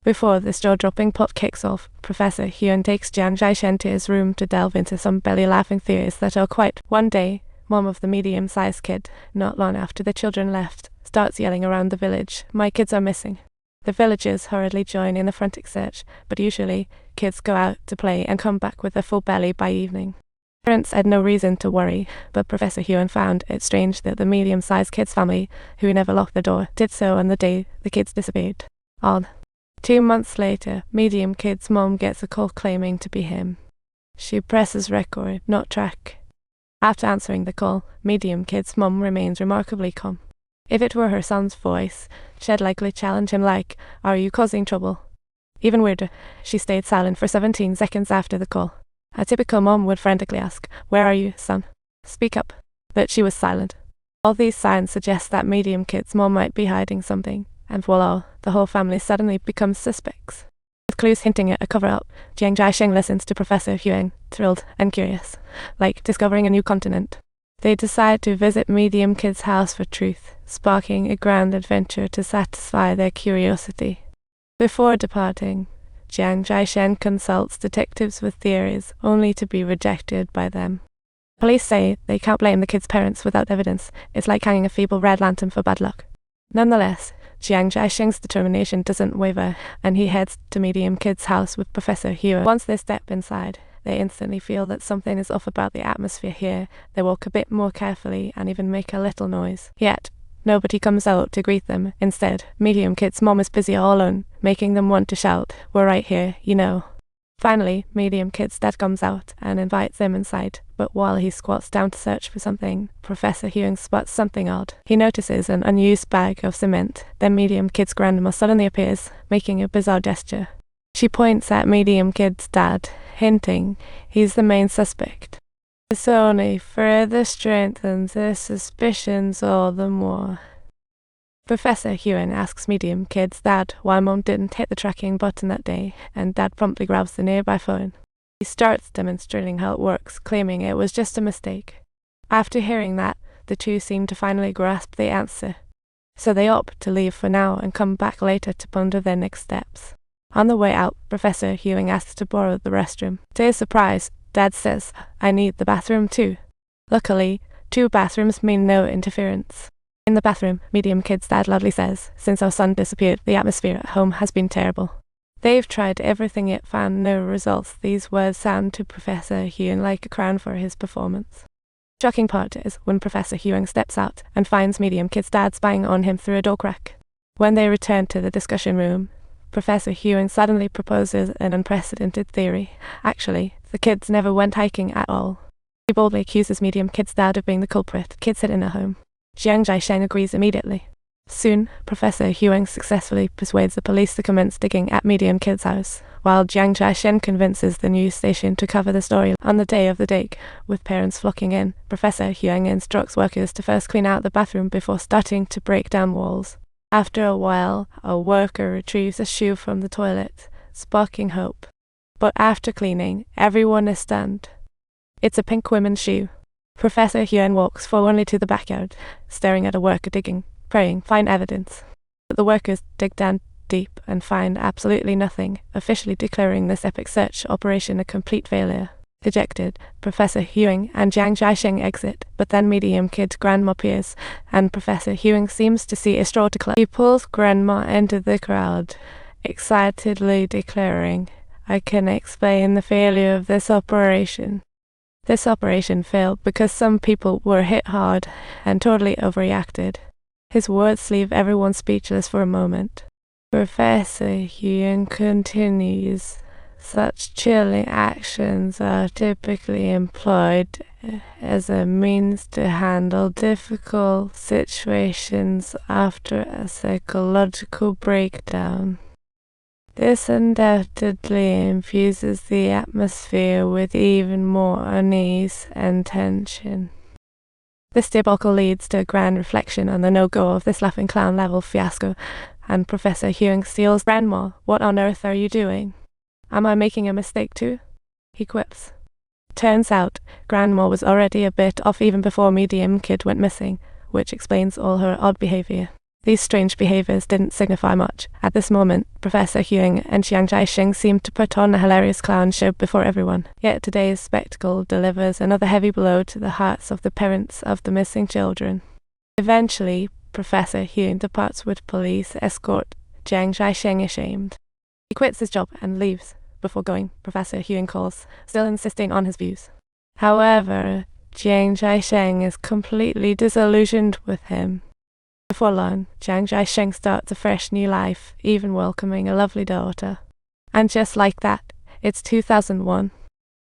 Before this jaw-dropping plot kicks off, Professor Huang takes Jiang Zhaishen to his room to delve into some belly-laughing theories that are quite. One day, Mom of the medium-sized kid, not long after the children left, starts yelling around the village, "My kids are missing." The villagers hurriedly join in the frantic search, but usually, kids go out to play and come back with a full belly by evening. Parents had no reason to worry, but Professor Huang found it strange that the medium-sized kid's family, who never locked the door, did so on the day the kids disappeared. Odd. 2 months later, medium kid's mom gets a call claiming to be him. She presses record, not track. After answering the call, medium kid's mom remains remarkably calm. If it were her son's voice, she'd likely challenge him like, "Are you causing trouble?" Even weirder, she stayed silent for 17 seconds after the call. A typical mom would frantically ask, "Where are you, son? Speak up." But she was silent. All these signs suggest that medium kid's mom might be hiding something, and voila, the whole family suddenly becomes suspects. With clues hinting at a cover-up, Jiang Zhaishen listens to Professor Huang, thrilled and curious, like discovering a new continent. They decide to visit medium kid's house for truth, sparking a grand adventure to satisfy their curiosity. Before departing, Jiang Zhaishen consults detectives with theories, only to be rejected by them. Police say they can't blame the kid's parents without evidence. It's like hanging a feeble red lantern for bad luck. Nonetheless, Jiang Zhaishen's determination doesn't waver, and he heads to medium kid's house with Professor Huang. Once they step inside, they instantly feel that something is off about the atmosphere here. They walk a bit more carefully and even make a little noise. Yet, nobody comes out to greet them. Instead, medium kid's mom is busy all alone, making them want to shout, "We're right here, you know." Finally, medium kid's dad comes out and invites them inside, but while he squats down to search for something, Professor Huang spots something odd. He notices an unused bag of cement. Then medium kid's grandma suddenly appears, making a bizarre gesture. She points at medium kid's dad, hinting he's the main suspect. This only further strengthens their suspicions all the more. Professor Huang asks medium kid's dad why Mom didn't hit the tracking button that day, and Dad promptly grabs the nearby phone. He starts demonstrating how it works, claiming it was just a mistake. After hearing that, the two seem to finally grasp the answer. So they opt to leave for now and come back later to ponder their next steps. On the way out, Professor Huang asks to borrow the restroom. To his surprise, Dad says, "I need the bathroom too." Luckily, 2 bathrooms mean no interference. In the bathroom, medium kid's dad loudly says, "Since our son disappeared, the atmosphere at home has been terrible." They've tried everything yet found no results. These words sound to Professor Huang like a crown for his performance. The shocking part is when Professor Huang steps out and finds medium kid's dad spying on him through a door crack. When they return to the discussion room, Professor Huang suddenly proposes an unprecedented theory. Actually, the kids never went hiking at all. He boldly accuses medium kid's dad of being the culprit. Kids hid in a home. Jiang Zhaishen agrees immediately. Soon, Professor Huang successfully persuades the police to commence digging at medium kid's house, while Jiang Zhaishen convinces the news station to cover the story. On the day of the dig, with parents flocking in, Professor Huang instructs workers to first clean out the bathroom before starting to break down walls. After a while, a worker retrieves a shoe from the toilet, sparking hope. But after cleaning, everyone is stunned. It's a pink women's shoe. Professor Huang walks forwardly to the backyard, staring at a worker digging, praying, find evidence. But the workers dig down deep and find absolutely nothing, officially declaring this epic search operation a complete failure. Dejected, Professor Huang and Jiang Zhaishen exit, but then medium kid's grandma appears, and Professor Huang seems to see a straw to clutch. He pulls grandma into the crowd, excitedly declaring, "I can explain the failure of this operation." This operation failed because some people were hit hard and totally overreacted. His words leave everyone speechless for a moment. Professor Huang continues, "Such chilling actions are typically employed as a means to handle difficult situations after a psychological breakdown. This undoubtedly infuses the atmosphere with even more unease and tension." This debacle leads to a grand reflection on the no-go of this laughing clown level fiasco, and Professor Huang steals grandma. "What on earth are you doing? Am I making a mistake too?" he quips. Turns out, grandma was already a bit off even before medium kid went missing, which explains all her odd behavior. These strange behaviours didn't signify much. At this moment, Professor Huang and Chiang Kai-shek seemed to put on a hilarious clown show before everyone. Yet today's spectacle delivers another heavy blow to the hearts of the parents of the missing children. Eventually, Professor Huang departs with police escort. Chiang Kai-shek ashamed. He quits his job and leaves. Before going, Professor Huang calls, still insisting on his views. However, Chiang Kai-shek is completely disillusioned with him. Before long, Chiang Kai-shek starts a fresh new life, even welcoming a lovely daughter. And just like that, it's 2001.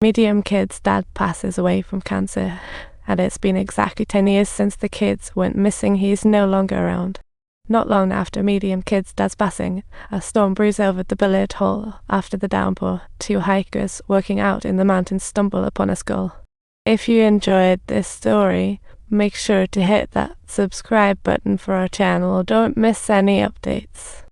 Medium kid's dad passes away from cancer, and it's been exactly 10 years since the kids went missing. He's no longer around. Not long after Medium kid's dad's passing, a storm brews over the billiard hall. After the downpour, two hikers working out in the mountains stumble upon a skull. If you enjoyed this story, make sure to hit that subscribe button for our channel. Don't miss any updates.